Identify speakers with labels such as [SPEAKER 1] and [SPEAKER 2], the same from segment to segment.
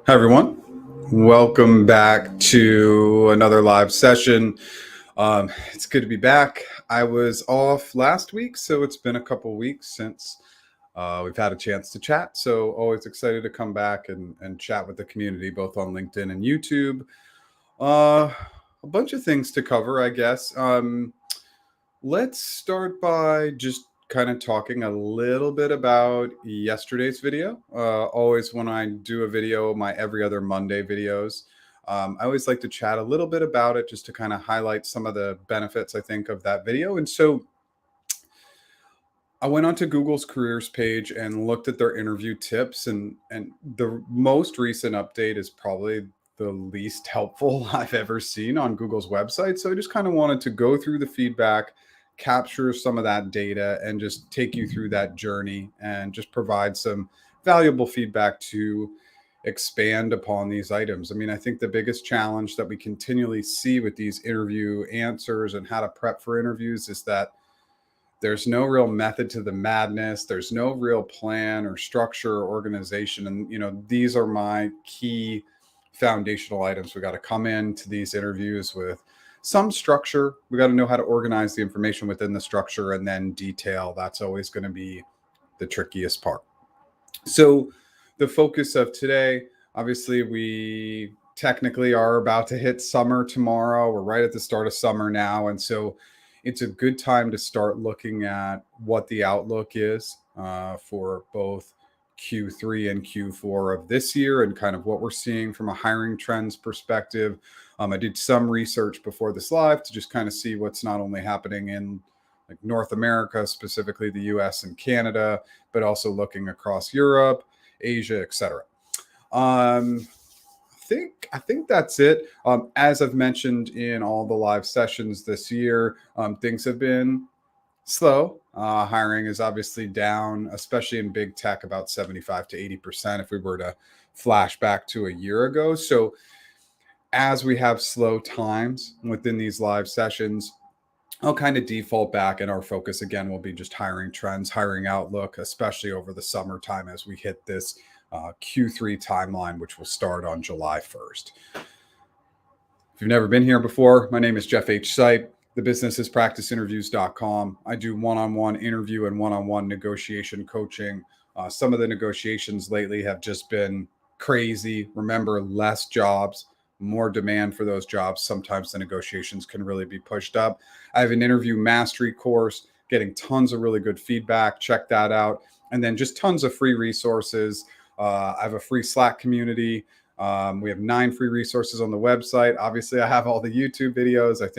[SPEAKER 1] Hi, everyone. Welcome back to another live session. It's good to be back. I was off last week, so it's been a couple weeks since we've had a chance to chat. So, always excited to come back and chat with the community, both on LinkedIn and YouTube. A bunch of things to cover, I guess. Let's start by just kind of talking a little bit about yesterday's video. Always, when I do a video, my every other Monday videos, I always like to chat a little bit about it just to kind of highlight some of the benefits I think of that video. And so I went onto Google's careers page and looked at their interview tips, and the most recent update is probably the least helpful I've ever seen on Google's website. So I just kind of wanted to go through the feedback, capture some of that data, and just take you through that journey and just provide some valuable feedback to expand upon these items. I mean, I think the biggest challenge that we continually see with these interview answers and how to prep for interviews is that there's no real method to the madness. There's no real plan or structure or organization. And, these are my key foundational items. We got to come into these interviews with some structure. We got to know how to organize the information within the structure, and then detail. That's always going to be the trickiest part. So, the focus of today, obviously, we technically are about to hit summer tomorrow. We're right at the start of summer now. And so, it's a good time to start looking at what the outlook is for both Q3 and Q4 of this year, and kind of what we're seeing from a hiring trends perspective. I did some research before this live to just kind of see what's not only happening in like North America, specifically the US and Canada, but also looking across Europe, Asia, etc. I think that's it. As I've mentioned in all the live sessions this year, things have been slow. Hiring is obviously down, especially in big tech, about 75 to 80% if we were to flash back to a year ago. So as we have slow times within these live sessions, I'll kind of default back, and our focus again will be just hiring trends, hiring outlook, especially over the summertime as we hit this Q3 timeline, which will start on July 1st. If you've never been here before, my name is Jeff H. Sipe. The business is practiceinterviews.com. I do one-on-one interview and one-on-one negotiation coaching. Some of the negotiations lately have just been crazy. Remember, less jobs, more demand for those jobs. Sometimes the negotiations can really be pushed up. I have an interview mastery course, getting tons of really good feedback. Check that out. And then just tons of free resources. I have a free Slack community. We have 9 free resources on the website. Obviously, I have all the YouTube videos. I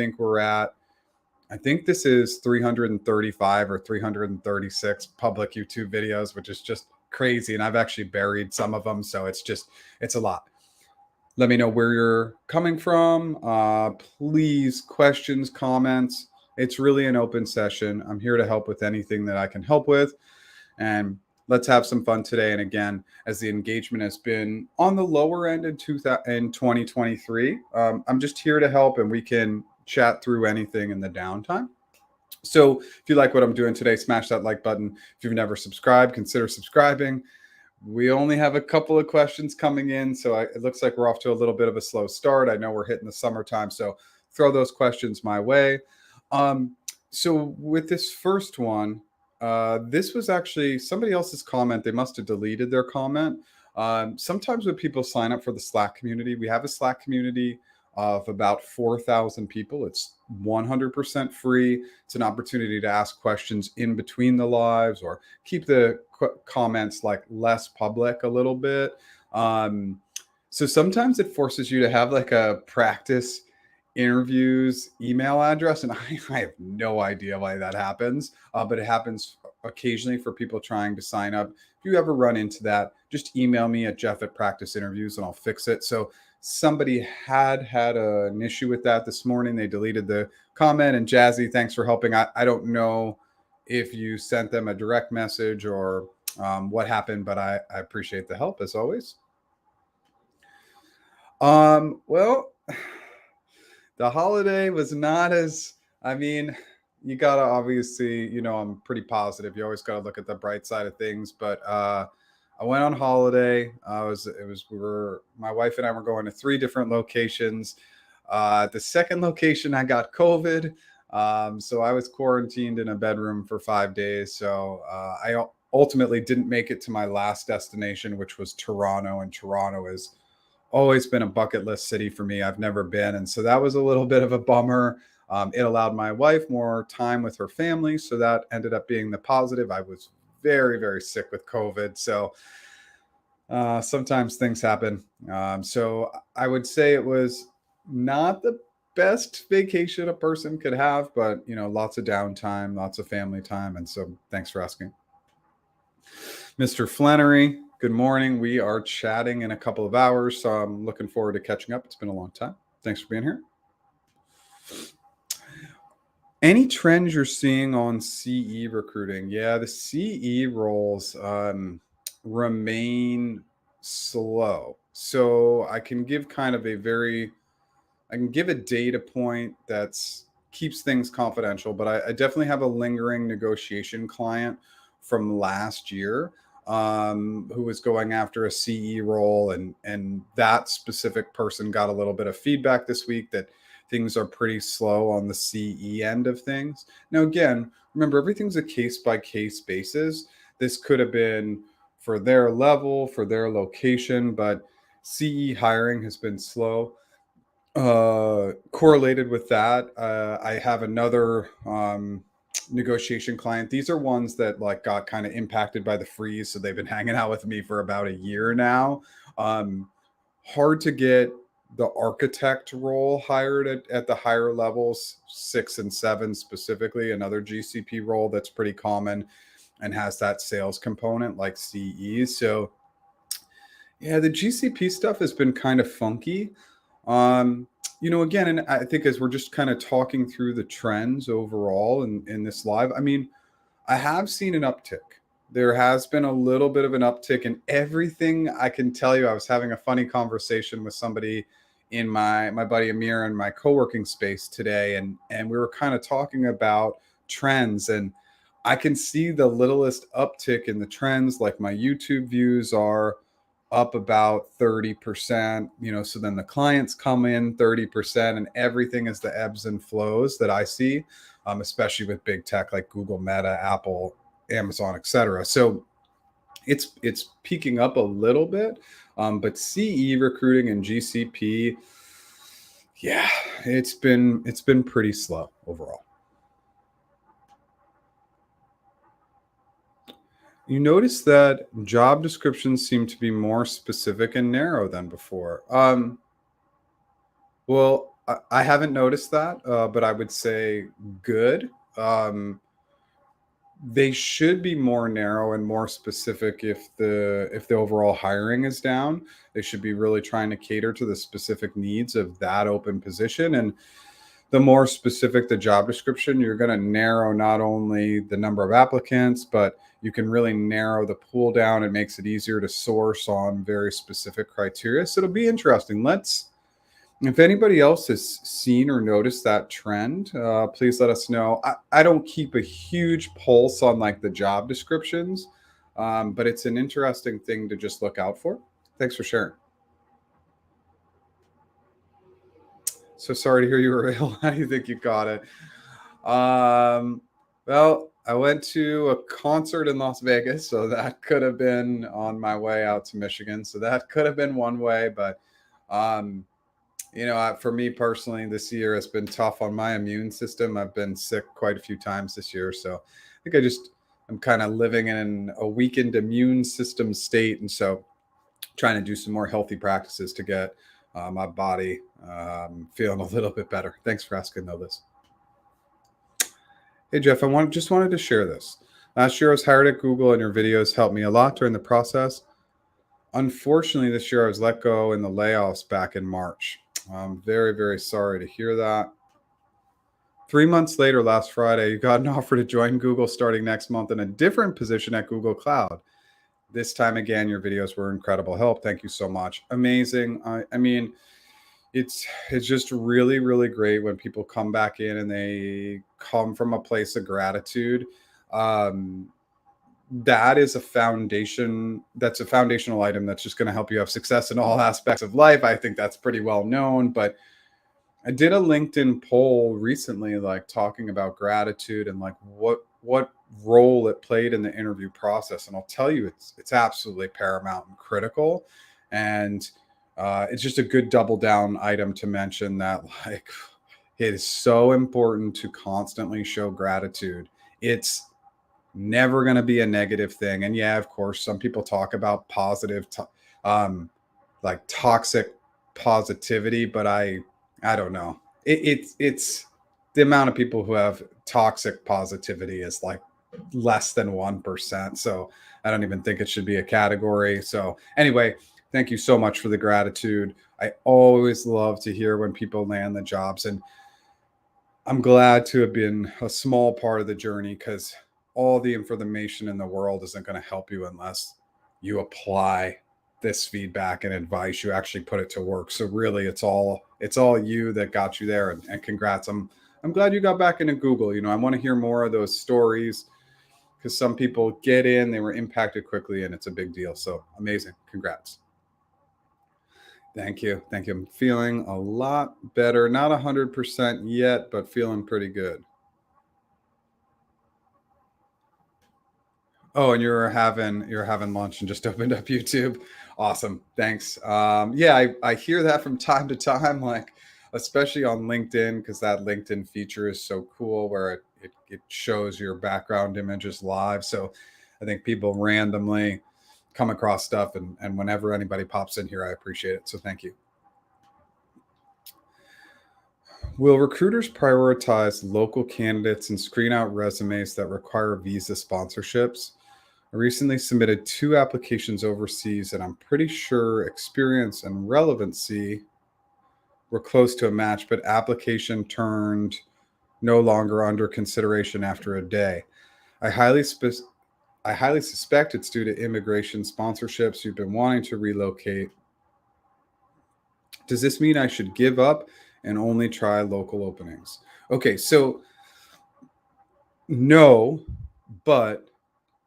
[SPEAKER 1] think this is 335 or 336 public YouTube videos, which is just crazy. And I've actually buried some of them. So it's a lot. Let me know where you're coming from. Please, questions, comments. It's really an open session. I'm here to help with anything that I can help with. And let's have some fun today. And again, as the engagement has been on the lower end in 2023, I'm just here to help, and we can chat through anything in the downtime. So if you like what I'm doing today, smash that like button. If you've never subscribed, consider subscribing. We only have a couple of questions coming in, so it looks like we're off to a little bit of a slow start. I know we're hitting the summertime, so throw those questions my way. So with this first one, this was actually somebody else's comment. They must have deleted their comment. Sometimes when people sign up for the Slack community, we have a Slack community of about 4,000 people. It's 100% free. It's an opportunity to ask questions in between the lives, or keep the comments like less public a little bit. So sometimes it forces you to have like a practice interviews email address, and I have no idea why that happens, but it happens occasionally for people trying to sign up. If you ever run into that, just email me at jeff@practiceinterviews and I'll fix it. So somebody had an issue with that this morning. They deleted the comment. And Jazzy, thanks for helping. I don't know if you sent them a direct message or what happened, but I appreciate the help as always. Well, the holiday was not as, you gotta obviously, I'm pretty positive. You always gotta look at the bright side of things, but I went on holiday. My wife and I were going to three different locations. The second location, I got COVID. So I was quarantined in a bedroom for 5 days. So ultimately didn't make it to my last destination, which was Toronto. And Toronto has always been a bucket list city for me. I've never been. And so that was a little bit of a bummer. It allowed my wife more time with her family. So that ended up being the positive. I was very, very sick with COVID. So sometimes things happen. So I would say it was not the best vacation a person could have, but lots of downtime, lots of family time. And so thanks for asking. Mr. Flannery, good morning. We are chatting in a couple of hours, so I'm looking forward to catching up. It's been a long time. Thanks for being here. Any trends you're seeing on CE recruiting? Yeah, the CE roles remain slow. So I can give a data point that's keeps things confidential, but I definitely have a lingering negotiation client from last year who was going after a CE role, and that specific person got a little bit of feedback this week that things are pretty slow on the CE end of things. Now, again, remember everything's a case by case basis. This could have been for their level, for their location, but CE hiring has been slow. Correlated with that, I have another negotiation client. These are ones that like got kind of impacted by the freeze, so they've been hanging out with me for about a year now. um, Hard to get the architect role hired at the higher levels, 6 and 7 specifically, another GCP role that's pretty common and has that sales component like CE. So yeah, the GCP stuff has been kind of funky. Again, and I think as we're just kind of talking through the trends overall in this live, I mean, I have seen an uptick. There has been a little bit of an uptick in everything. I can tell you, I was having a funny conversation with somebody in my buddy Amir in my co-working space today, and we were kind of talking about trends, and I can see the littlest uptick in the trends. Like my YouTube views are up about 30%, so then the clients come in 30%, and everything is the ebbs and flows that I see, especially with big tech like Google, Meta, Apple, Amazon, etc. So it's peaking up a little bit, but CE recruiting and GCP, yeah, it's been pretty slow overall. You notice that job descriptions seem to be more specific and narrow than before. Well, I haven't noticed that, but I would say good. They should be more narrow and more specific if the overall hiring is down. They should be really trying to cater to the specific needs of that open position. And the more specific the job description, you're going to narrow not only the number of applicants, but you can really narrow the pool down. It makes it easier to source on very specific criteria. So it'll be interesting. If anybody else has seen or noticed that trend, please let us know. I don't keep a huge pulse on like the job descriptions, but it's an interesting thing to just look out for. Thanks for sharing. So sorry to hear you were ill. How do you think you got it? Well, I went to a concert in Las Vegas, so that could have been on my way out to Michigan. So that could have been one way, but um, for me personally, this year has been tough on my immune system. I've been sick quite a few times this year. So I think I'm kind of living in a weakened immune system state. And so trying to do some more healthy practices to get my body feeling a little bit better. Thanks for asking, though, this. Hey, Jeff, just wanted to share this. Last year I was hired at Google and your videos helped me a lot during the process. Unfortunately, this year I was let go in the layoffs back in March. I'm very, very sorry to hear that. 3 months later, last Friday, you got an offer to join Google starting next month in a different position at Google Cloud. This time again, your videos were incredible help. Thank you so much. Amazing. I mean, it's just really, really great when people come back in and they come from a place of gratitude. Um, that is a foundation. That's a foundational item that's just going to help you have success in all aspects of life. I think that's pretty well known. But I did a LinkedIn poll recently, like talking about gratitude and like what role it played in the interview process. And I'll tell you, it's absolutely paramount and critical. And it's just a good double down item to mention that like it is so important to constantly show gratitude. It's never going to be a negative thing. And yeah, of course, some people talk about um, like toxic positivity, but I don't know. It's the amount of people who have toxic positivity is like less than 1%. So I don't even think it should be a category. So anyway, thank you so much for the gratitude. I always love to hear when people land the jobs, and I'm glad to have been a small part of the journey, because all the information in the world isn't going to help you unless you apply this feedback and advice. You actually put it to work. So really, it's all you that got you there, and congrats. I'm glad you got back into Google. I want to hear more of those stories, because some people get in, they were impacted quickly, and it's a big deal. So amazing. Congrats. Thank you. Thank you. I'm feeling a lot better. Not 100% yet, but feeling pretty good. Oh, and you're having lunch and just opened up YouTube. Awesome. Thanks. Yeah, I hear that from time to time, like especially on LinkedIn, because that LinkedIn feature is so cool where it shows your background images live. So I think people randomly come across stuff, and whenever anybody pops in here, I appreciate it. So thank you. Will recruiters prioritize local candidates and screen out resumes that require visa sponsorships? I recently submitted two applications overseas, and I'm pretty sure experience and relevancy were close to a match, but application turned no longer under consideration after a day. I highly I highly suspect it's due to immigration sponsorships. You've been wanting to relocate. Does this mean I should give up and only try local openings? Okay, so no, but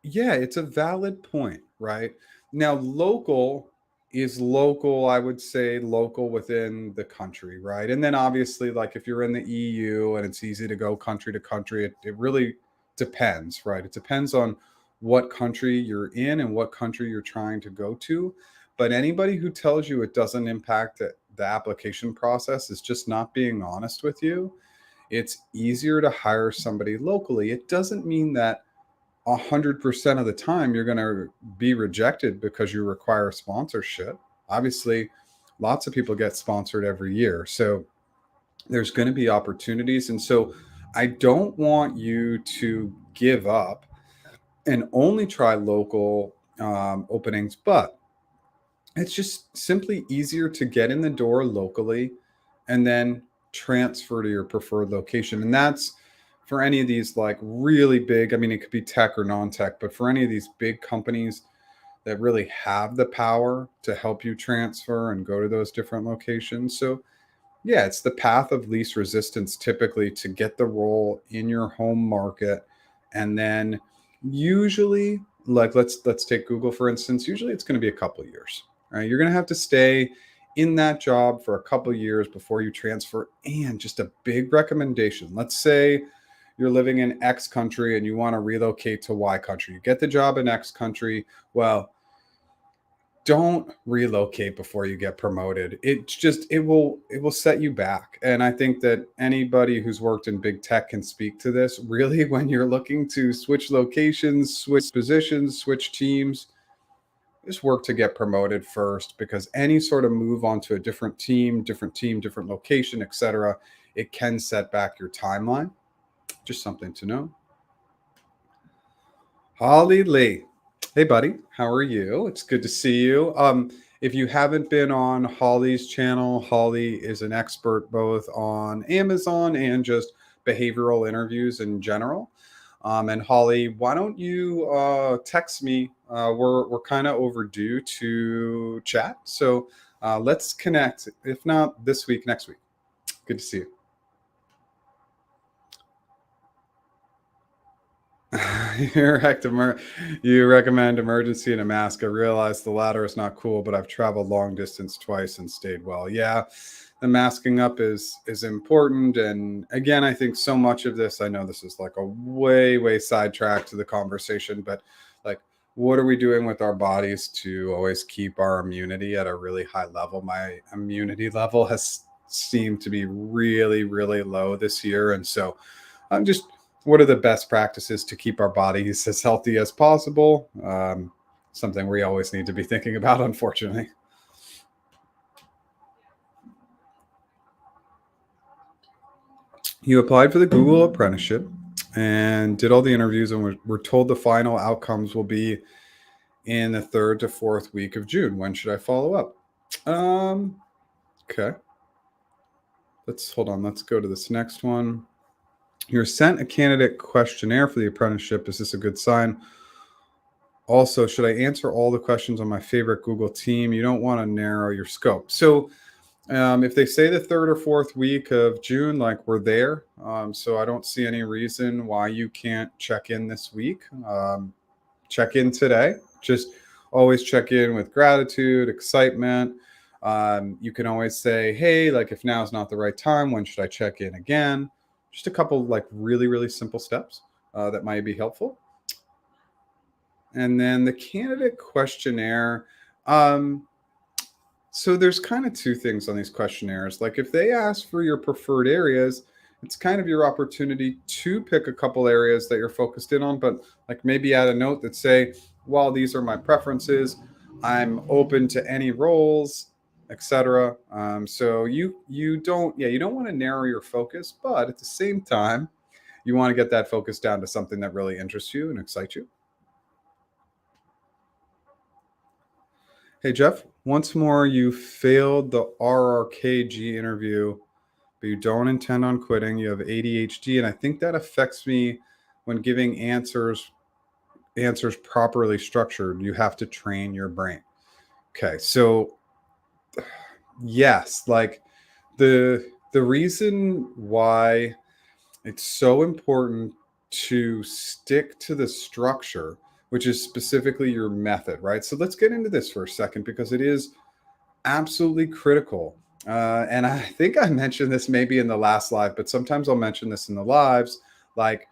[SPEAKER 1] yeah, it's a valid point, right? Now, local is local, I would say local within the country, right? And then obviously, like if you're in the EU and it's easy to go country to country, it really depends, right? It depends on what country you're in and what country you're trying to go to. But anybody who tells you it doesn't impact the application process is just not being honest with you. It's easier to hire somebody locally. It doesn't mean that 100% of the time you're going to be rejected because you require sponsorship. Obviously, lots of people get sponsored every year. So there's going to be opportunities. And so I don't want you to give up and only try local openings, but it's just simply easier to get in the door locally and then transfer to your preferred location. And that's for any of these like really big, I mean, it could be tech or non tech, but for any of these big companies that really have the power to help you transfer and go to those different locations. So, yeah, it's the path of least resistance typically to get the role in your home market. And then usually, like let's take Google for instance, usually it's going to be a couple of years. Right? You're going to have to stay in that job for a couple of years before you transfer. And just a big recommendation. Let's say you're living in X country and you want to relocate to Y country. You get the job in X country. Well, don't relocate before you get promoted. It will set you back. And I think that anybody who's worked in big tech can speak to this. Really, when you're looking to switch locations, switch positions, switch teams, just work to get promoted first, because any sort of move onto a different team, different location, etc., it can set back your timeline. Just something to know. Holly Lee. Hey, buddy. How are you? It's good to see you. If you haven't been on Holly's channel, Holly is an expert both on Amazon and just behavioral interviews in general. And Holly, why don't you text me? We're kind of overdue to chat, so let's connect. If not this week, next week. Good to see you. You recommend emergency and a mask. I realize the latter is not cool, but I've traveled long distance twice and stayed well. Yeah, the masking up is important. And again, I think so much of this, I know this is like a way sidetrack to the conversation, but like, what are we doing with our bodies to always keep our immunity at a really high level? My immunity level has seemed to be really low this year. And so I'm just what are the best practices to keep our bodies as healthy as possible? Something we always need to be thinking about, unfortunately. You applied for the Google apprenticeship and did all the interviews, and we're told the final outcomes will be in the third to fourth week of June. When should I follow up? Um, okay. Let's hold on. Let's go to this next one. You're sent a candidate questionnaire for the apprenticeship. Is this a good sign? Also, should I answer all the questions on my favorite Google team? You don't want to narrow your scope. So, if they say the third or fourth week of June, like we're there, so I don't see any reason why you can't check in this week. Check in today. Just always check in with gratitude, excitement. You can always say, hey, like if now is not the right time, when should I check in again? Just a couple like really simple steps that might be helpful. And then the candidate questionnaire. Um, so there's kind of two things on these questionnaires. Like if they ask for your preferred areas, it's kind of your opportunity to pick a couple areas that you're focused in on, but like maybe add a note that say, while these are my preferences, I'm open to any roles, etc. So you don't want to narrow your focus, but at the same time, you want to get that focus down to something that really interests you and excites you. Hey, Jeff, once more, you failed the RRKG interview, but you don't intend on quitting. You have ADHD, and I think that affects me when giving answers properly structured. You have to train your brain. Okay, so yes, like the reason why it's so important to stick to the structure, which is specifically your method, right? So let's get into this for a second because it is absolutely critical. And I think I mentioned this maybe in the last live, but sometimes I'll mention this in the lives. Like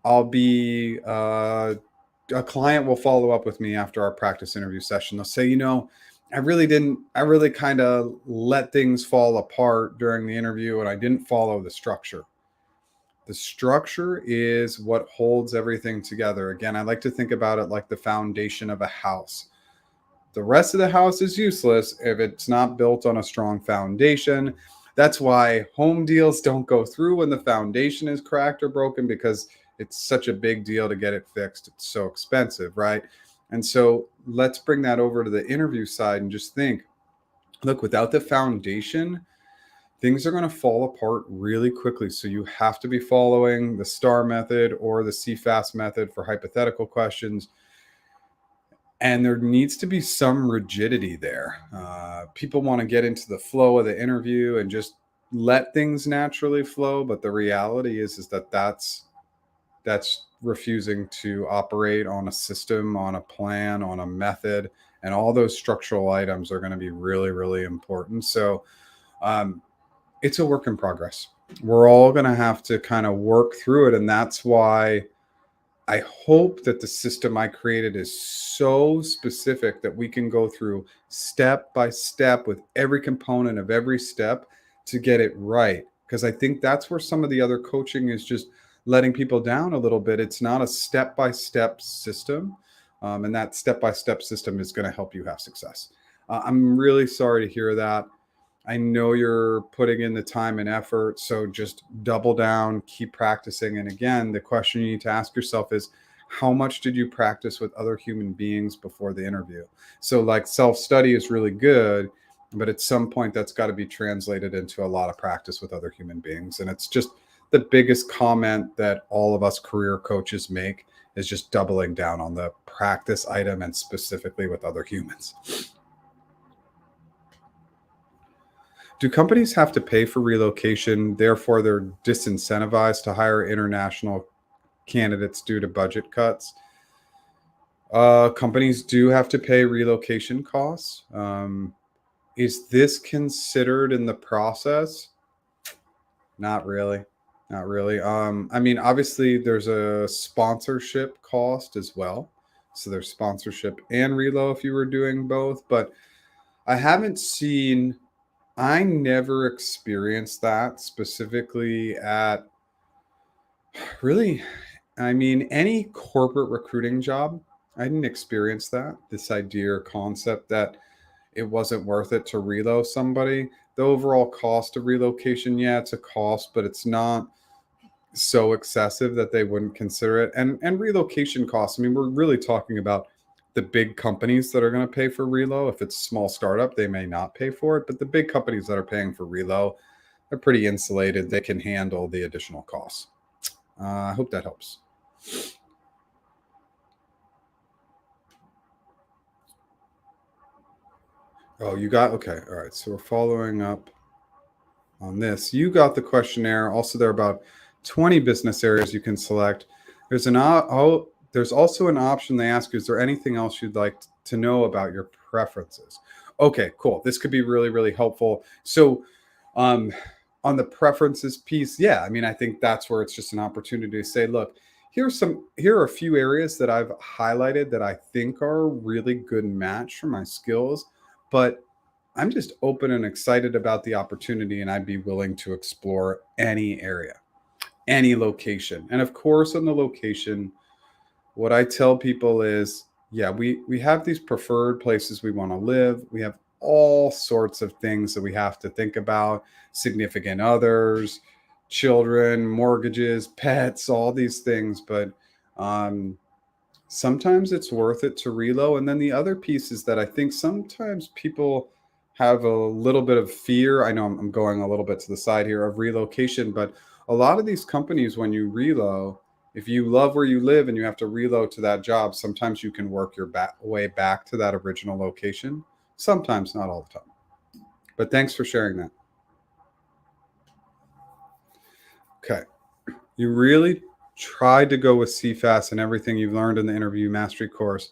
[SPEAKER 1] I'll be a client will follow up with me after our practice interview session. They'll say, I really kind of let things fall apart during the interview and I didn't follow the structure. The structure is what holds everything together. Again, I like to think about it like the foundation of a house. The rest of the house is useless if it's not built on a strong foundation. That's why home deals don't go through when the foundation is cracked or broken because it's such a big deal to get it fixed. It's so expensive, right? And so let's bring that over to the interview side and just think look, without the foundation, things are going to fall apart really quickly. So you have to be following the STAR method or the CFAST method for hypothetical questions, and there needs to be some rigidity there. People want to get into the flow of the interview and just let things naturally flow, but the reality is that that's refusing to operate on a system, on a plan, on a method, and all those structural items are going to be really important. So um, it's a work in progress. We're all going to have to kind of work through it, and that's why I hope that the system I created is so specific that we can go through step by step with every component of every step to get it right. Because I think that's where some of the other coaching is just letting people down a little bit. It's not a step by step system. And that step by step system is going to help you have success. I'm really sorry to hear that. I know you're putting in the time and effort, so just double down, keep practicing. And again, the question you need to ask yourself is how much did you practice with other human beings before the interview? So, like, self study is really good, but at some point, that's got to be translated into a lot of practice with other human beings. And it's just the biggest comment that all of us career coaches make is just doubling down on the practice item and specifically with other humans. Do companies have to pay for relocation? Therefore, they're disincentivized to hire international candidates due to budget cuts. Companies do have to pay relocation costs. Is this considered in the process? Not really. Not really. I mean, obviously, there's a sponsorship cost as well. So there's sponsorship and relo if you were doing both. But I haven't seen, I never experienced that specifically at really, I mean, any corporate recruiting job. I didn't experience that, this idea or concept that it wasn't worth it to relo somebody. The overall cost of relocation, yeah, it's a cost, but it's not so excessive that they wouldn't consider it. And relocation costs, I mean, we're really talking about the big companies that are going to pay for relo. If it's a small startup, they may not pay for it, but the big companies that are paying for relo, they're pretty insulated. They can handle the additional costs. I hope that helps. Oh, you got, okay. All right. So we're following up on this. You got the questionnaire. Also, there are about 20 business areas you can select. There's also an option they ask you, is there anything else you'd like to know about your preferences? Okay, cool. This could be really, really helpful. So, on the preferences piece, yeah, I mean, I think that's where it's just an opportunity to say, look, here are a few areas that I've highlighted that I think are a really good match for my skills, but I'm just open and excited about the opportunity, and I'd be willing to explore any area, any location. And of course, on the location, what I tell people is, yeah, we have these preferred places we want to live. We have all sorts of things that we have to think about: significant others, children, mortgages, pets, all these things. But um, sometimes it's worth it to relo. And then the other piece is that I think sometimes people have a little bit of fear. I know I'm going a little bit to the side here of relocation, but a lot of these companies, when you relo, if you love where you live and you have to relo to that job, sometimes you can work your way back to that original location. Sometimes, not all the time. But thanks for sharing that. Okay. You really tried to go with CFAS and everything you've learned in the interview mastery course,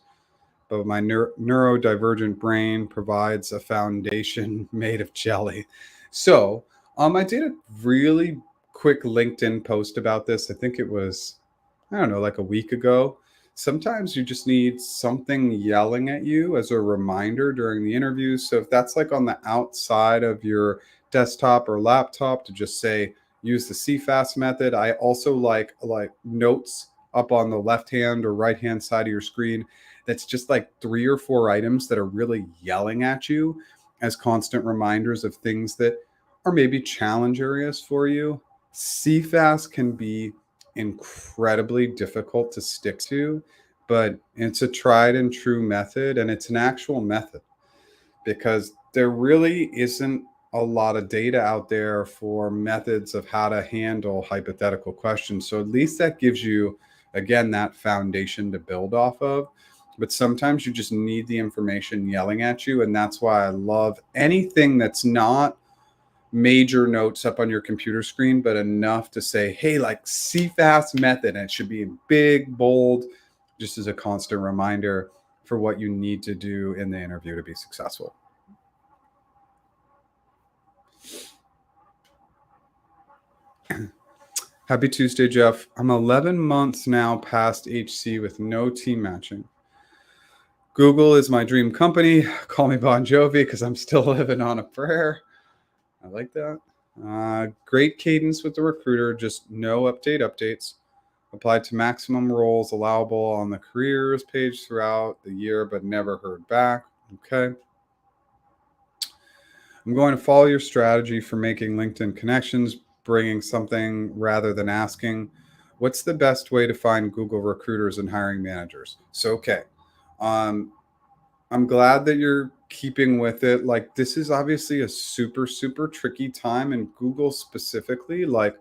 [SPEAKER 1] but my neurodivergent brain provides a foundation made of jelly. So, I did a really quick LinkedIn post about this. I think it was, I don't know, like a week ago. Sometimes you just need something yelling at you as a reminder during the interview. So if that's like on the outside of your desktop or laptop, to just say, use the CFAS method. I also like notes up on the left hand or right hand side of your screen. That's just like 3 or 4 items that are really yelling at you as constant reminders of things that are maybe challenge areas for you. CFAS can be incredibly difficult to stick to, but it's a tried and true method, and it's an actual method because there really isn't a lot of data out there for methods of how to handle hypothetical questions. So at least that gives you, again, that foundation to build off of. But sometimes you just need the information yelling at you. And that's why I love anything that's not major notes up on your computer screen, but enough to say, hey, like CFAS method. And it should be in big, bold, just as a constant reminder for what you need to do in the interview to be successful. Happy Tuesday, Jeff. I'm 11 months now past HC with no team matching. Google is my dream company. Call me Bon Jovi because I'm still living on a prayer. I like that. Great cadence with the recruiter, just no updates. Applied to maximum roles allowable on the careers page throughout the year, but never heard back. Okay. I'm going to follow your strategy for making LinkedIn connections, bringing something rather than asking. What's the best way to find Google recruiters and hiring managers? So, okay. I'm glad that you're keeping with it. Like, this is obviously a super, super tricky time, and Google specifically, like,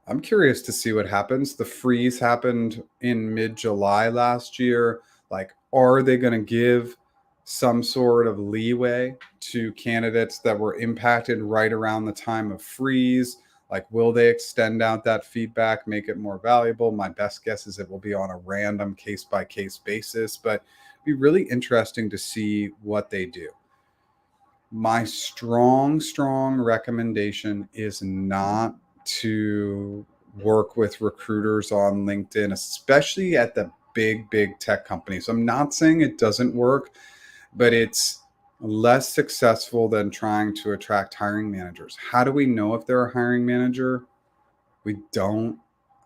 [SPEAKER 1] I'm curious to see what happens. The freeze happened in mid-July last year. Like, are they going to give some sort of leeway to candidates that were impacted right around the time of freeze? Like, will they extend out that feedback, make it more valuable? My best guess is it will be on a random case by case basis, but it'd be really interesting to see what they do. My strong recommendation is not to work with recruiters on LinkedIn, especially at the big tech companies. I'm not saying it doesn't work, but it's less successful than trying to attract hiring managers. How do we know if they're a hiring manager? We don't.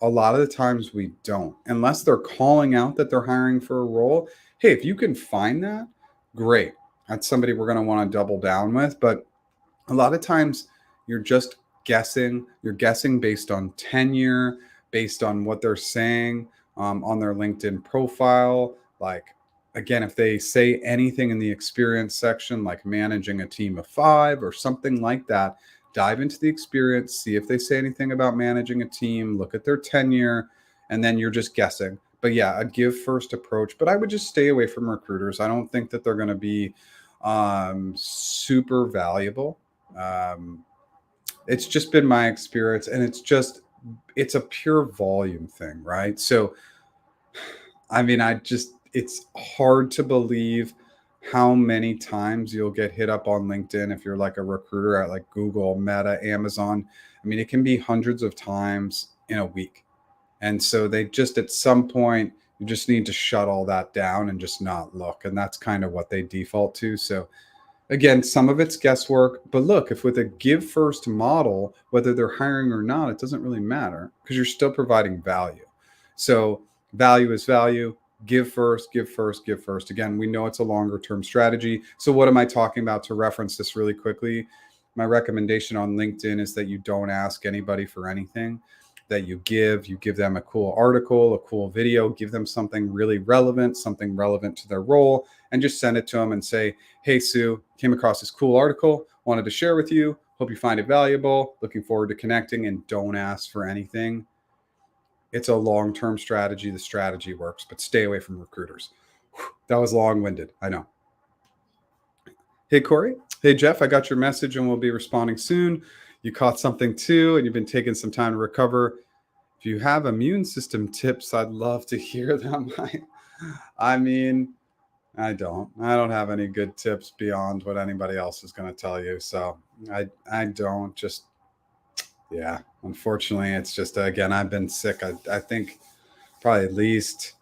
[SPEAKER 1] A lot of the times we don't, unless they're calling out that they're hiring for a role. Hey, if you can find that, great. That's somebody we're going to want to double down with. But a lot of times you're just guessing. You're guessing based on tenure, based on what they're saying on their LinkedIn profile. Like, again, if they say anything in the experience section, like managing a team of 5 or something like that, dive into the experience, see if they say anything about managing a team, look at their tenure, and then you're just guessing. But yeah, a give first approach. But I would just stay away from recruiters. I don't think that they're going to be super valuable. It's just been my experience, and it's a pure volume thing, right? So, I mean, it's hard to believe how many times you'll get hit up on LinkedIn if you're like a recruiter at like Google, Meta, Amazon. I mean, it can be hundreds of times in a week. And so they just, at some point, you just need to shut all that down and just not look. And that's kind of what they default to. So again, some of it's guesswork, but look, if with a give first model, whether they're hiring or not, it doesn't really matter because you're still providing value. So value is value. Give first, give first, give first. Again, we know it's a longer term strategy. So what am I talking about? To reference this really quickly, my recommendation on LinkedIn is that you don't ask anybody for anything, that you give them a cool article, a cool video, give them something really relevant, something relevant to their role, and just send it to them and say, hey, Sue, came across this cool article, wanted to share with you. Hope you find it valuable. Looking forward to connecting, and don't ask for anything. It's a long-term strategy. The strategy works, but stay away from recruiters. That was long-winded. I know. Hey, Corey. Hey, Jeff, I got your message and we'll be responding soon. You caught something too, and you've been taking some time to recover. If you have immune system tips, I'd love to hear them. I mean, I don't have any good tips beyond what anybody else is going to tell you. So I don't just, yeah, unfortunately, it's just, again, I've been sick. I think probably at least,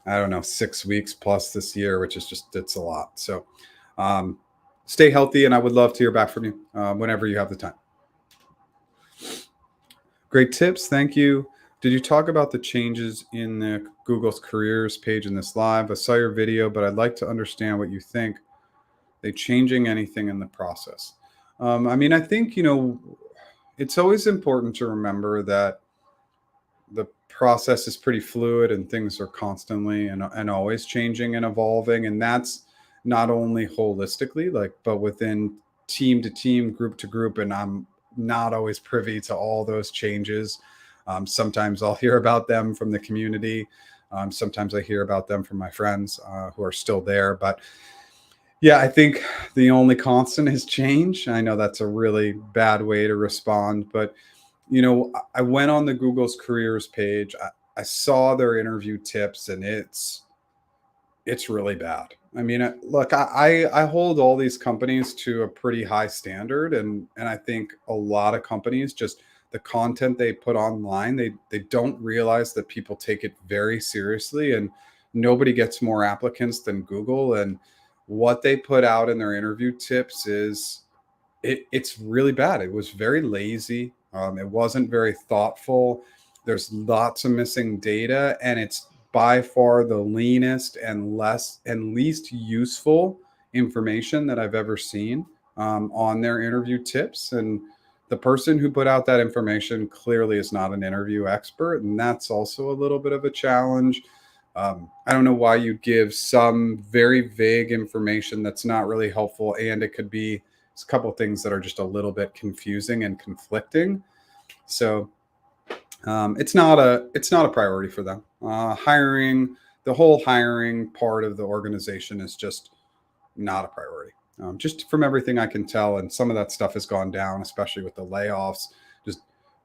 [SPEAKER 1] I don't know, 6 weeks plus this year, which is just, it's a lot. So stay healthy, and I would love to hear back from you whenever you have the time. Great tips. Thank you. Did you talk about the changes in the Google's careers page in this live? I saw your video, but I'd like to understand what you think. They changing anything in the process? I mean, I think, it's always important to remember that the process is pretty fluid and things are constantly and always changing and evolving. And that's not only holistically, but within team to team, group to group. And I'm not always privy to all those changes. Sometimes I'll hear about them from the community. Sometimes I hear about them from my friends who are still there. But yeah, I think the only constant is change. I know that's a really bad way to respond, but I went on the Google's careers page. I saw their interview tips, and it's really bad. I mean, look, I hold all these companies to a pretty high standard, and I think a lot of companies, just the content they put online, they don't realize that people take it very seriously, and nobody gets more applicants than Google. And what they put out in their interview tips is it's really bad. It was very lazy. It wasn't very thoughtful. There's lots of missing data, and it's by far the leanest and least useful information that I've ever seen on their interview tips. And the person who put out that information clearly is not an interview expert, and that's also a little bit of a challenge. I don't know why you'd give some very vague information that's not really helpful, and it could be a couple of things that are just a little bit confusing and conflicting. So it's not a priority for them. The whole hiring part of the organization is just not a priority. Just from everything I can tell, and some of that stuff has gone down, especially with the layoffs. Just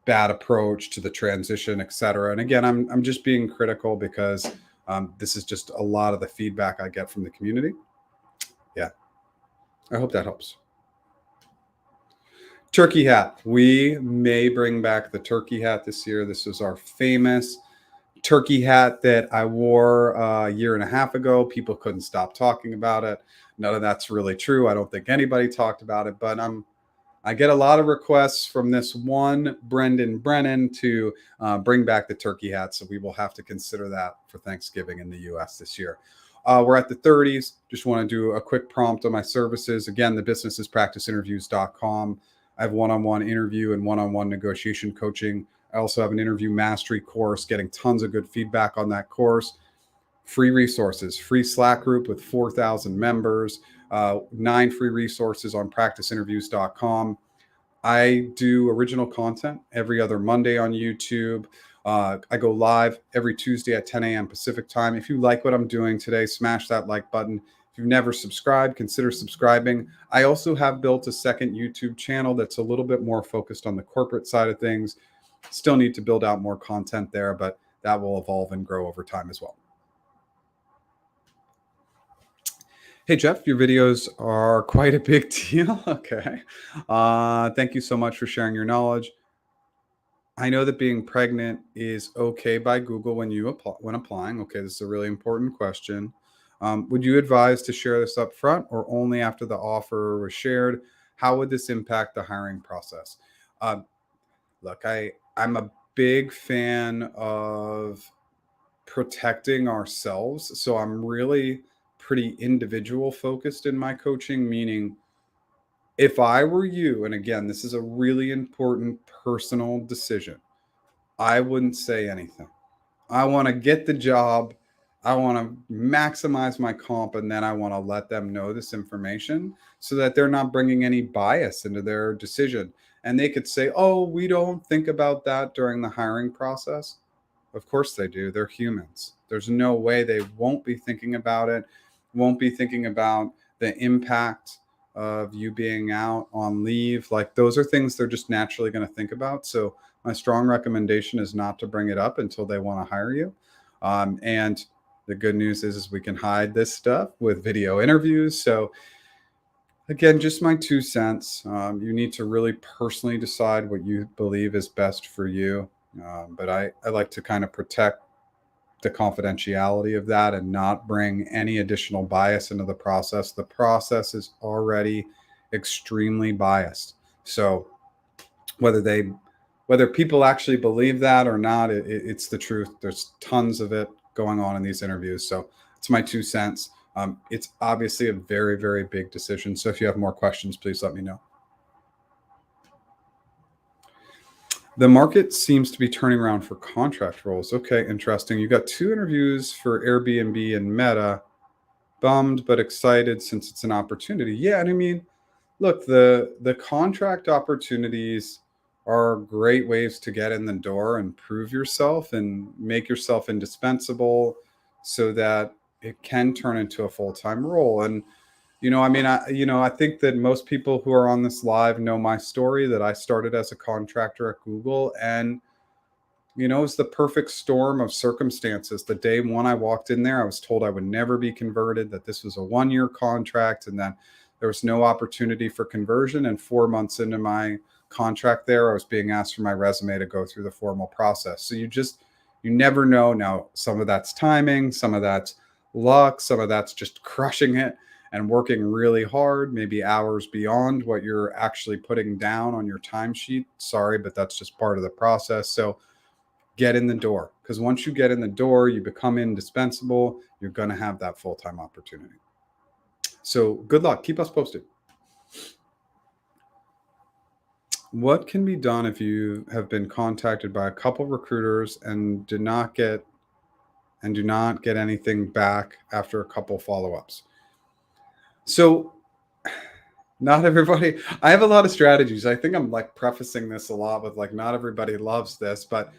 [SPEAKER 1] bad approach to the transition, etc. And again, I'm just being critical because this is just a lot of the feedback I get from the community. Yeah, I hope that helps. Turkey hat. We may bring back the turkey hat this year. This was our famous turkey hat that I wore a year and a half ago. People couldn't stop talking about it. None of that's really true. I don't think anybody talked about it, but I get a lot of requests from this one Brendan Brennan to bring back the turkey hat. So we will have to consider that for Thanksgiving in the US this year. We're at the 30s. Just want to do a quick prompt on my services. Again, the business is practiceinterviews.com. I have one-on-one interview and one-on-one negotiation coaching. I also have an interview mastery course, getting tons of good feedback on that course. Free resources, free Slack group with 4,000 members, 9 free resources on practiceinterviews.com. I do original content every other Monday on YouTube. I go live every Tuesday at 10 a.m. Pacific time. If you like what I'm doing today, smash that like button. If you've never subscribed, consider subscribing. I also have built a second YouTube channel that's a little bit more focused on the corporate side of things. Still need to build out more content there, but that will evolve and grow over time as well. Hey, Jeff, your videos are quite a big deal. Okay. Thank you so much for sharing your knowledge. I know that being pregnant is okay by Google when applying. Okay, this is a really important question. Would you advise to share this up front or only after the offer was shared? How would this impact the hiring process? Uh, Look, I'm a big fan of protecting ourselves, so I'm really pretty individual focused in my coaching, meaning if I were you, and again, this is a really important personal decision, I wouldn't say anything. I want to get the job. I want to maximize my comp, and then I want to let them know this information so that they're not bringing any bias into their decision. And they could say, oh, we don't think about that during the hiring process. Of course they do. They're humans. There's no way they won't be thinking about it, won't be thinking about the impact of you being out on leave. Like those are things they're just naturally going to think about. So my strong recommendation is not to bring it up until they want to hire you. And the good news is we can hide this stuff with video interviews. So again, just my 2 cents. You need to really personally decide what you believe is best for you. But I like to kind of protect the confidentiality of that and not bring any additional bias into the process. The process is already extremely biased. So whether people actually believe that or not, it's the truth. There's tons of it going on in these interviews. So it's my 2 cents. It's obviously a very, very big decision. So if you have more questions, please let me know. The market seems to be turning around for contract roles. Okay, interesting. You got 2 interviews for Airbnb and Meta. Bummed but excited since it's an opportunity. Yeah, and I mean, look, the contract opportunities are great ways to get in the door and prove yourself and make yourself indispensable so that it can turn into a full-time role. And I mean, I think that most people who are on this live know my story, that I started as a contractor at Google, and it's the perfect storm of circumstances. The day one I walked in there, I was told I would never be converted, that this was a 1-year contract, and then there was no opportunity for conversion. And 4 months into my contract there, I was being asked for my resume to go through the formal process. So you never know. Now, some of that's timing, some of that's luck, some of that's just crushing it and working really hard, maybe hours beyond what you're actually putting down on your timesheet. Sorry, but that's just part of the process. So get in the door, because once you get in the door, you become indispensable. You're going to have that full-time opportunity. So good luck. Keep us posted. What can be done if you have been contacted by a couple recruiters and do not get anything back after a couple follow-ups? So not everybody, I have a lot of strategies. I think I'm like prefacing this a lot with like, not everybody loves this, but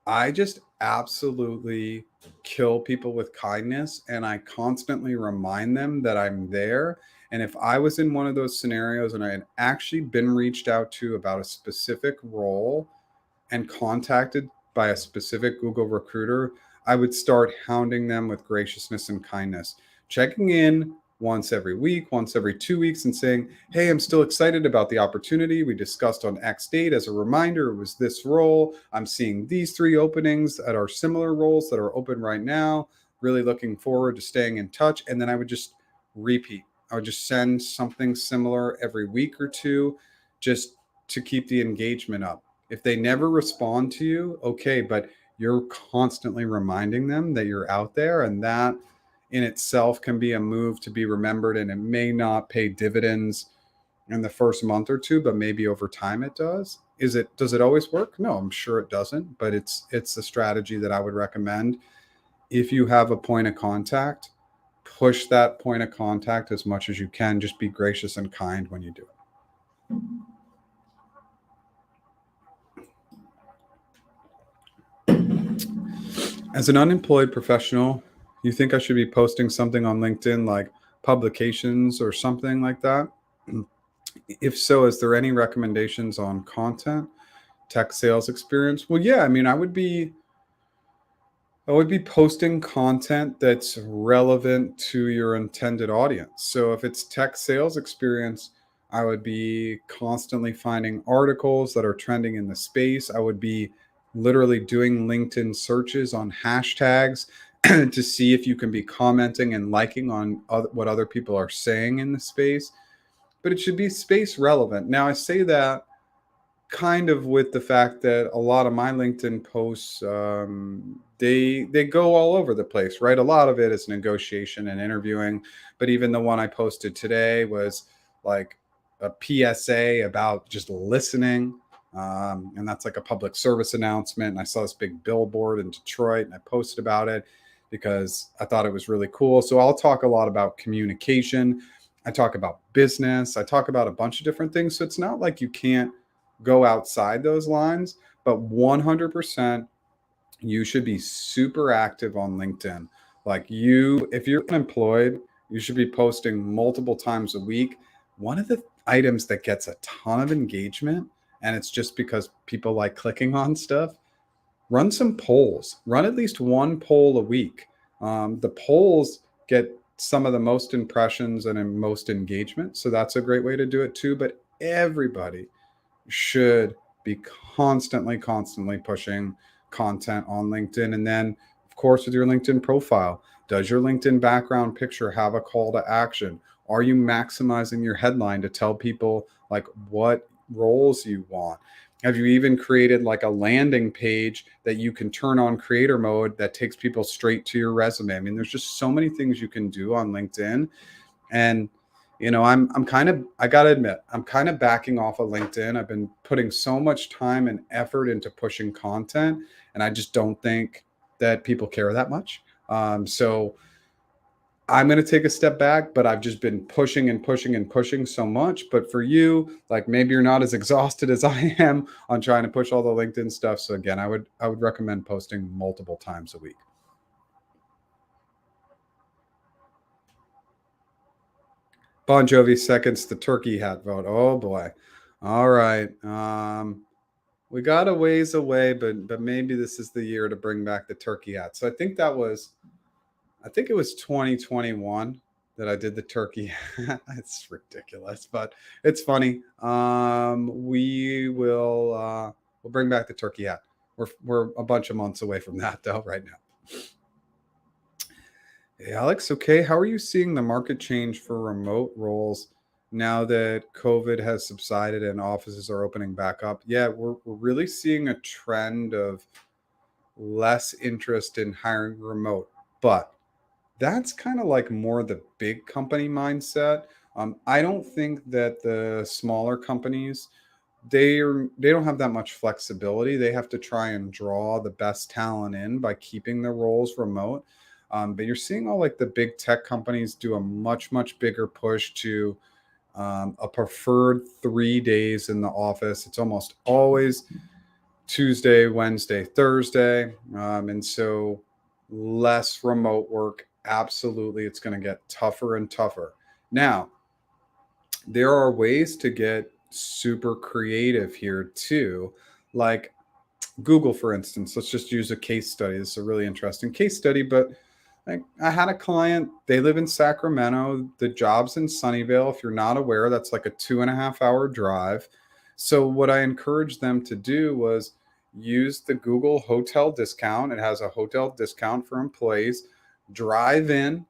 [SPEAKER 1] I just absolutely kill people with kindness, and I constantly remind them that I'm there And if I was in one of those scenarios and I had actually been reached out to about a specific role and contacted by a specific Google recruiter, I would start hounding them with graciousness and kindness, checking in once every week, once every 2 weeks, and saying, hey, I'm still excited about the opportunity we discussed on X date. As a reminder, it was this role. I'm seeing these 3 openings that are similar roles that are open right now. Really looking forward to staying in touch. And then I would just repeat. I would just send something similar every week or two just to keep the engagement up. If they never respond to you, okay, but you're constantly reminding them that you're out there, and that in itself can be a move to be remembered. And it may not pay dividends in the first month or two, but maybe over time it does. Does it always work? No, I'm sure it doesn't, but it's a strategy that I would recommend. If you have a point of contact, push that point of contact as much as you can. Just be gracious and kind when you do it. As an unemployed professional, you think I should be posting something on LinkedIn like publications or something like that? If so, is there any recommendations on content, tech sales experience? Well, yeah, I mean, I would be posting content that's relevant to your intended audience. So if it's tech sales experience, I would be constantly finding articles that are trending in the space. I would be literally doing LinkedIn searches on hashtags to see if you can be commenting and liking on what other people are saying in the space. But it should be space relevant. Now, I say that kind of with the fact that a lot of my LinkedIn posts, they go all over the place, right? A lot of it is negotiation and interviewing, but even the one I posted today was like a PSA about just listening, and that's like a public service announcement. And I saw this big billboard in Detroit, and I posted about it because I thought it was really cool. So I'll talk a lot about communication. I talk about business. I talk about a bunch of different things. So it's not like you can't go outside those lines, but 100% you should be super active on LinkedIn. Like if you're unemployed, you should be posting multiple times a week. One of the items that gets a ton of engagement, and it's just because people like clicking on stuff, run some polls. Run at least one poll a week. The polls get some of the most impressions and most engagement. So that's a great way to do it too. But everybody should be constantly pushing content on LinkedIn. And then, of course, with your LinkedIn profile, does your LinkedIn background picture have a call to action? Are you maximizing your headline to tell people like what roles you want? Have you even created like a landing page that you can turn on creator mode that takes people straight to your resume? I mean, there's just so many things you can do on LinkedIn. And I'm kind of, I got to admit, I'm kind of backing off of LinkedIn. I've been putting so much time and effort into pushing content, and I just don't think that people care that much. So I'm going to take a step back, but I've just been pushing and pushing and pushing so much. But for you, like maybe you're not as exhausted as I am on trying to push all the LinkedIn stuff. So again, I would recommend posting multiple times a week. Bon Jovi seconds the turkey hat vote. Oh boy. All right. We got a ways away, but maybe this is the year to bring back the turkey hat. So I think it was 2021 that I did the turkey hat. It's ridiculous, but it's funny. We'll bring back the turkey hat. We're a bunch of months away from that though, right now. Hey, Alex, okay. How are you seeing the market change for remote roles now that COVID has subsided and offices are opening back up? Yeah, we're really seeing a trend of less interest in hiring remote, but that's kind of like more the big company mindset. I don't think that the smaller companies they don't have that much flexibility. They have to try and draw the best talent in by keeping their roles remote. But you're seeing all like the big tech companies do a much bigger push to a preferred 3 days in the office. It's almost always Tuesday, Wednesday, Thursday, and so less remote work. Absolutely, it's going to get tougher and tougher. Now, There are ways to get super creative here too. Like Google, for instance, let's just use a case study. This is a really interesting case study, but like I had a client, they live in Sacramento. The job's in Sunnyvale. If you're not aware, that's like a 2.5 hour drive. So what I encouraged them to do was use the Google hotel discount. It has a hotel discount for employees. Drive in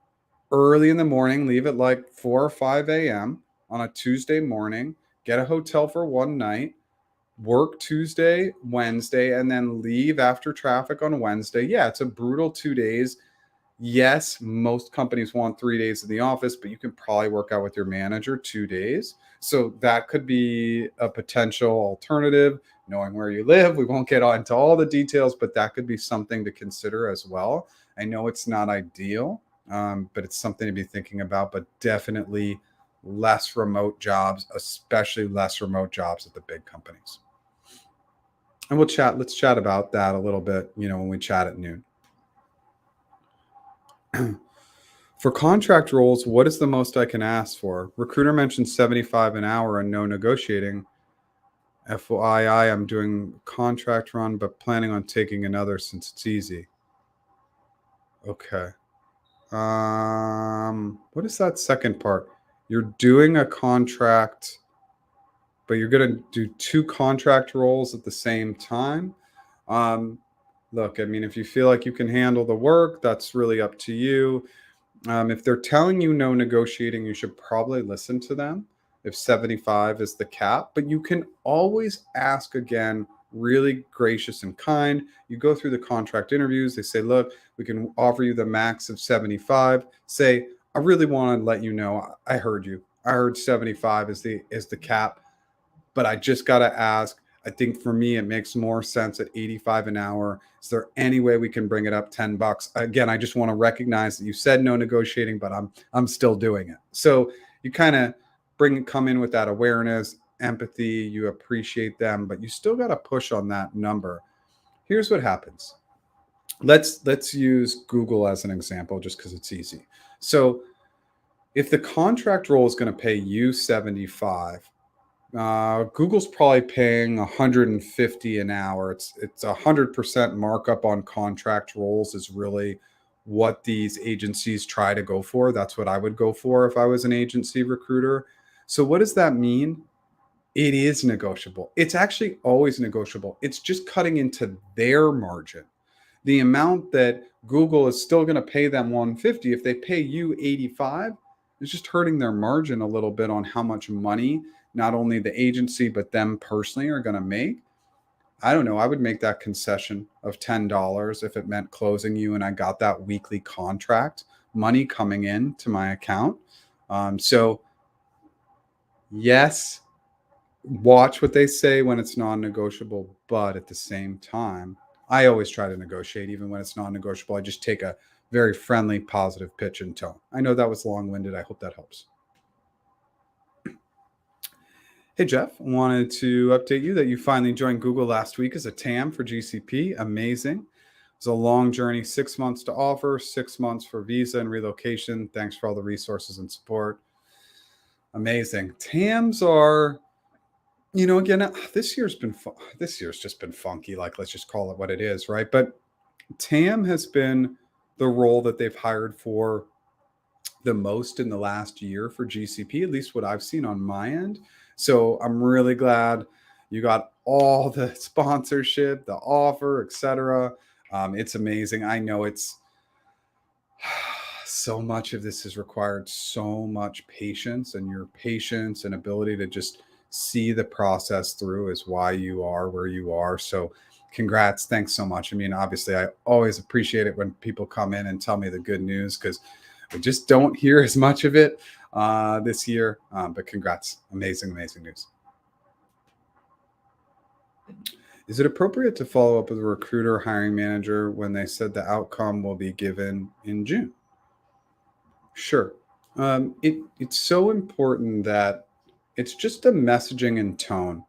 [SPEAKER 1] early in the morning, leave at like 4 or 5 a.m. on a Tuesday morning, get a hotel for one night, work Tuesday, Wednesday, and then leave after traffic on Wednesday. Yeah, it's a brutal 2 days. Yes, most companies want 3 days in the office, but you can probably work out with your manager 2 days. So that could be a potential alternative, knowing where you live. We won't get into all the details, but that could be something to consider as well. I know it's not ideal, but it's something to be thinking about, but definitely less remote jobs, especially less remote jobs at the big companies. And let's chat about that a little bit, when we chat at noon. For contract roles, what is the most I can ask for? Recruiter mentioned 75 an hour and no negotiating. FYI, I'm doing contract run, but planning on taking another since it's easy. Okay. What is that second part? You're doing a contract, but you're going to do two contract roles at the same time. Look, I mean, if you feel like you can handle the work, that's really up to you. If they're telling you no negotiating, you should probably listen to them if 75 is the cap, but you can always ask again, really gracious and kind. You go through the contract interviews, they say, look, we can offer you the max of 75. Say, I really want to let you know, I heard you. I heard 75 is the cap, but I just got to ask. I think for me, it makes more sense at 85 an hour. Is there any way we can bring it up $10? Again, I just want to recognize that you said no negotiating, but I'm still doing it. So you kind of come in with that awareness, empathy, you appreciate them, but you still got to push on that number. Here's what happens. Let's use Google as an example just because it's easy. So if the contract role is going to pay you 75, Google's probably paying 150 an hour. It's 100% markup on contract roles is really what these agencies try to go for. That's what I would go for if I was an agency recruiter. So what does that mean? It is negotiable. It's actually always negotiable. It's just cutting into their margin. The amount that Google is still going to pay them 150, if they pay you 85, it's just hurting their margin a little bit on how much money not only the agency but them personally are going to make. I don't know. I would make that concession of $10 if it meant closing you and I got that weekly contract money coming in to my account. So yes, watch what they say when it's non-negotiable, but at the same time, I always try to negotiate even when it's non-negotiable. I just take a very friendly, positive pitch and tone. I know that was long-winded. I hope that helps. Hey, Jeff, wanted to update you that you finally joined Google last week as a TAM for GCP. Amazing. It was a long journey, 6 months to offer, 6 months for visa and relocation. Thanks for all the resources and support. Amazing. TAMs are, again, this year's just been funky. Like, let's just call it what it is, right? But TAM has been the role that they've hired for the most in the last year for GCP, at least what I've seen on my end. So I'm really glad you got all the sponsorship, the offer, etc. It's amazing. I know it's so much of this has required so much patience, and your patience and ability to just see the process through is why you are where you are. So congrats. Thanks so much. I mean, obviously, I always appreciate it when people come in and tell me the good news because I just don't hear as much of it this year. But congrats. Amazing, amazing news. Is it appropriate to follow up with a recruiter hiring manager when they said the outcome will be given in June? Sure. It's so important that it's just a messaging and tone.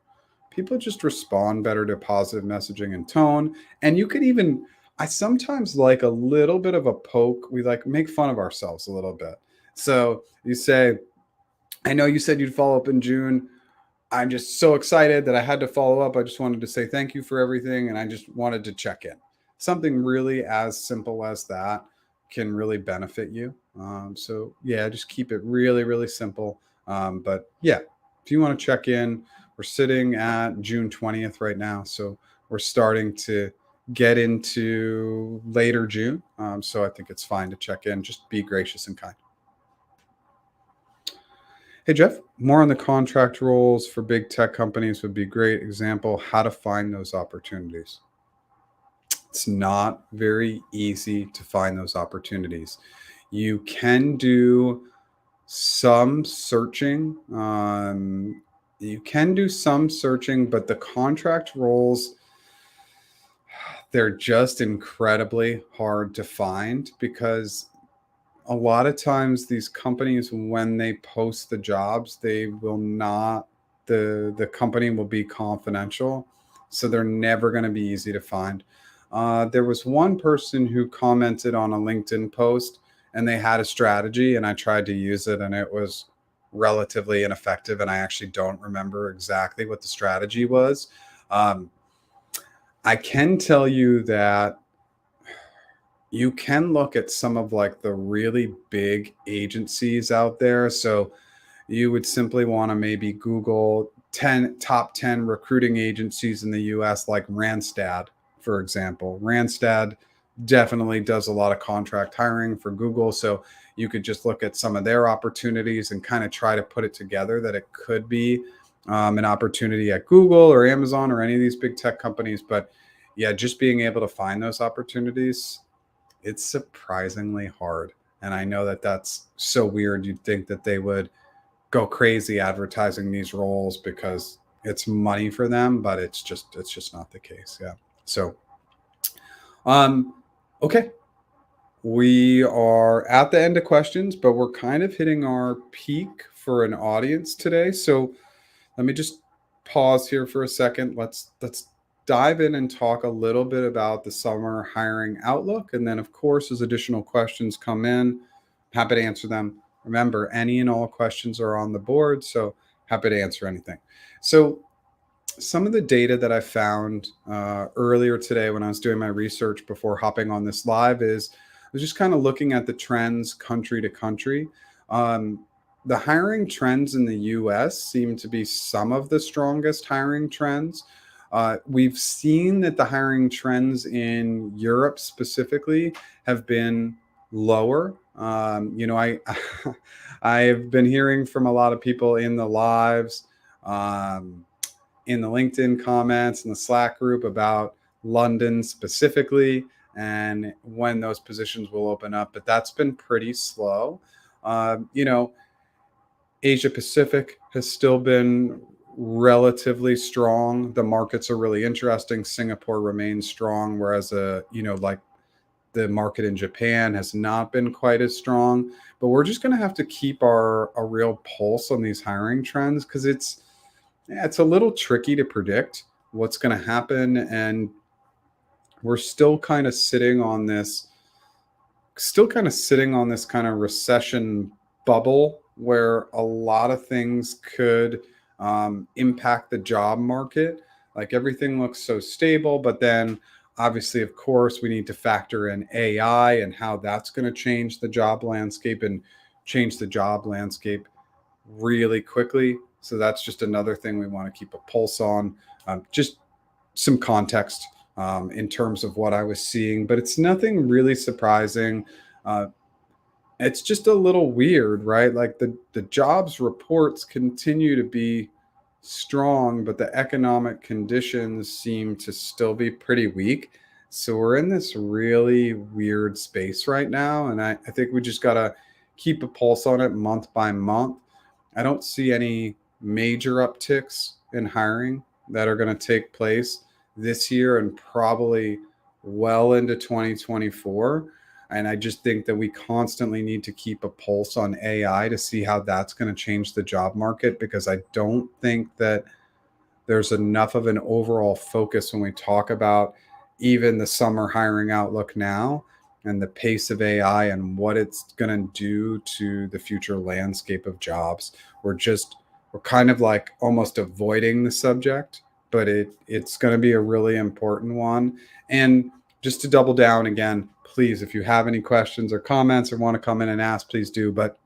[SPEAKER 1] People just respond better to positive messaging and tone. And you could even, I sometimes like a little bit of a poke. We like make fun of ourselves a little bit. So you say, I know you said you'd follow up in June. I'm just so excited that I had to follow up. I just wanted to say thank you for everything, and I just wanted to check in. Something really as simple as that can really benefit you. So yeah, just keep it really, really simple. But yeah, if you want to check in, we're sitting at June 20th right now, so we're starting to get into later June. So I think it's fine to check in. Just be gracious and kind. Hey, Jeff, more on the contract roles for big tech companies would be great. Example, how to find those opportunities. It's not very easy to find those opportunities. You can do some searching. But the contract roles, they're just incredibly hard to find because a lot of times these companies, when they post the jobs, they will not, the company will be confidential, so they're never going to be easy to find. There was one person who commented on a LinkedIn post, and they had a strategy, and I tried to use it, and it was relatively ineffective, and I actually don't remember exactly what the strategy was. um, I can tell you that you can look at some of like the really big agencies out there. So you would simply want to maybe Google 10 top 10 recruiting agencies in the US, like Randstad, for example. Randstad definitely does a lot of contract hiring for Google. So you could just look at some of their opportunities and kind of try to put it together that it could be an opportunity at Google or Amazon or any of these big tech companies. But yeah, just being able to find those opportunities, it's surprisingly hard. And I know that that's so weird. You'd think that they would go crazy advertising these roles because it's money for them, but it's just not the case. Yeah. So, um, okay. We are at the end of questions, but we're kind of hitting our peak for an audience today. So let me just pause here for a second. Let's dive in and talk a little bit about the summer hiring outlook, and then of course, as additional questions come in, happy to answer them. Remember, any and all questions are on the board, so happy to answer anything. So some of the data that I found earlier today when I was doing my research before hopping on this live is I was just kind of looking at the trends country to country. Um, the hiring trends in the US seem to be some of the strongest hiring trends. We've seen that the hiring trends in Europe specifically have been lower. I've been hearing from a lot of people in the lives. In the LinkedIn comments and the Slack group about London specifically and when those positions will open up, but that's been pretty slow. You know, Asia Pacific has still been relatively strong. The markets are really interesting. Singapore remains strong, whereas like the market in Japan has not been quite as strong. But we're just going to have to keep a real pulse on these hiring trends because it's a little tricky to predict what's going to happen, and we're still kind of sitting on this kind of recession bubble where a lot of things could impact the job market. Like everything looks so stable, but then obviously, of course, we need to factor in AI and how that's going to change the job landscape and change the job landscape really quickly. So that's just another thing we want to keep a pulse on. Just some context in terms of what I was seeing, but it's nothing really surprising. Uh, it's just a little weird, right? Like the jobs reports continue to be strong, but the economic conditions seem to still be pretty weak. So we're in this really weird space right now. And I think we just got to keep a pulse on it month by month. I don't see any major upticks in hiring that are going to take place this year and probably well into 2024. And I just think that we constantly need to keep a pulse on AI to see how that's going to change the job market, because I don't think that there's enough of an overall focus when we talk about even the summer hiring outlook now. and the pace of AI and what it's going to do to the future landscape of jobs. We're kind of like almost avoiding the subject, but it's going to be a really important one. And just to double down again, please, if you have any questions or comments or want to come in and ask, please do. But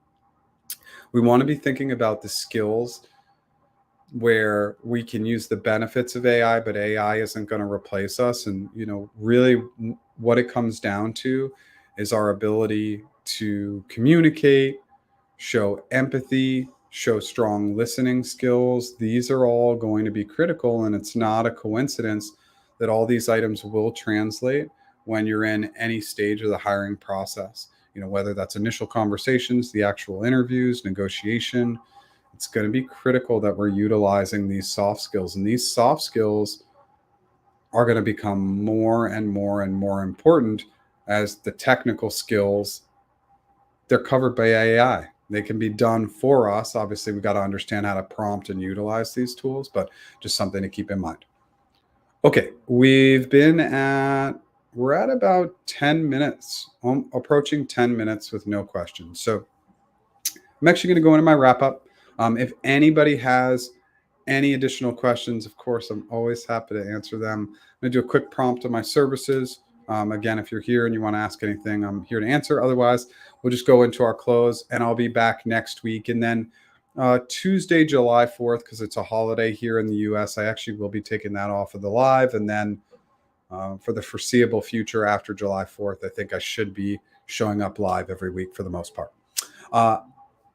[SPEAKER 1] we want to be thinking about the skills where we can use the benefits of AI, but AI isn't going to replace us. And, really what it comes down to is our ability to communicate, show empathy, show strong listening skills. These are all going to be critical. And it's not a coincidence that all these items will translate when you're in any stage of the hiring process, whether that's initial conversations, the actual interviews, negotiation. It's going to be critical that we're utilizing these soft skills, and these soft skills are going to become more and more and more important as the technical skills. They're covered by AI. They can be done for us. Obviously, we've got to understand how to prompt and utilize these tools, but just something to keep in mind. Okay, we're at about 10 minutes, approaching 10 minutes with no questions. So I'm actually going to go into my wrap up. If anybody has any additional questions, of course, I'm always happy to answer them. I'm going to do a quick prompt on my services. Again, if you're here and you want to ask anything, I'm here to answer. Otherwise, we'll just go into our close, and I'll be back next week. And then Tuesday, July 4th, because it's a holiday here in the US, I actually will be taking that off of the live. And then for the foreseeable future after July 4th, I think I should be showing up live every week for the most part.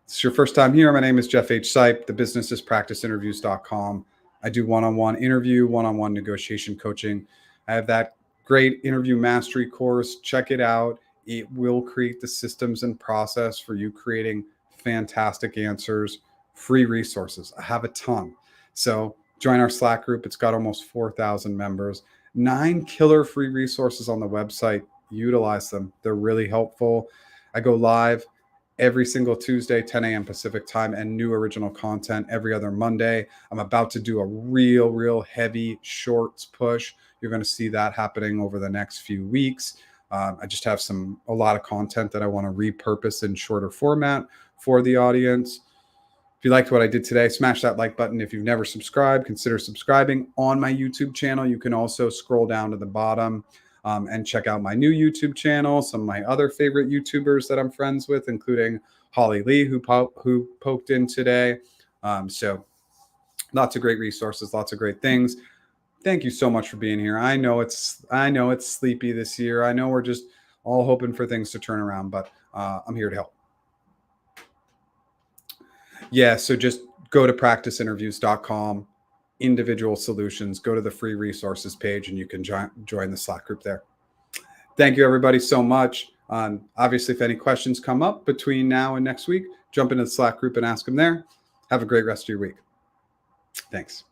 [SPEAKER 1] It's your first time here. My name is Jeff H. Sipe. The business is practiceinterviews.com. I do one-on-one interview, one-on-one negotiation coaching. I have that great interview mastery course. Check it out. It will create the systems and process for you creating fantastic answers, free resources. I have a ton. So join our Slack group. It's got almost 4,000 members, 9 killer free resources on the website. Utilize them. They're really helpful. I go live every single Tuesday, 10 a.m. Pacific time, and new original content every other Monday. I'm about to do a real heavy shorts push. You're going to see that happening over the next few weeks. I just have a lot of content that I want to repurpose in shorter format for the audience. If you liked what I did today, smash that like button. If you've never subscribed, consider subscribing on my YouTube channel. You can also scroll down to the bottom and check out my new YouTube channel, some of my other favorite YouTubers that I'm friends with, including Holly Lee, who poked in today. So lots of great resources, lots of great things. Thank you so much for being here. I know it's sleepy this year. I know we're just all hoping for things to turn around, but I'm here to help. Yeah, so just go to practiceinterviews.com, individual solutions, go to the free resources page, and you can join the Slack group there. Thank you, everybody, so much. Obviously, if any questions come up between now and next week, jump into the Slack group and ask them there. Have a great rest of your week. Thanks.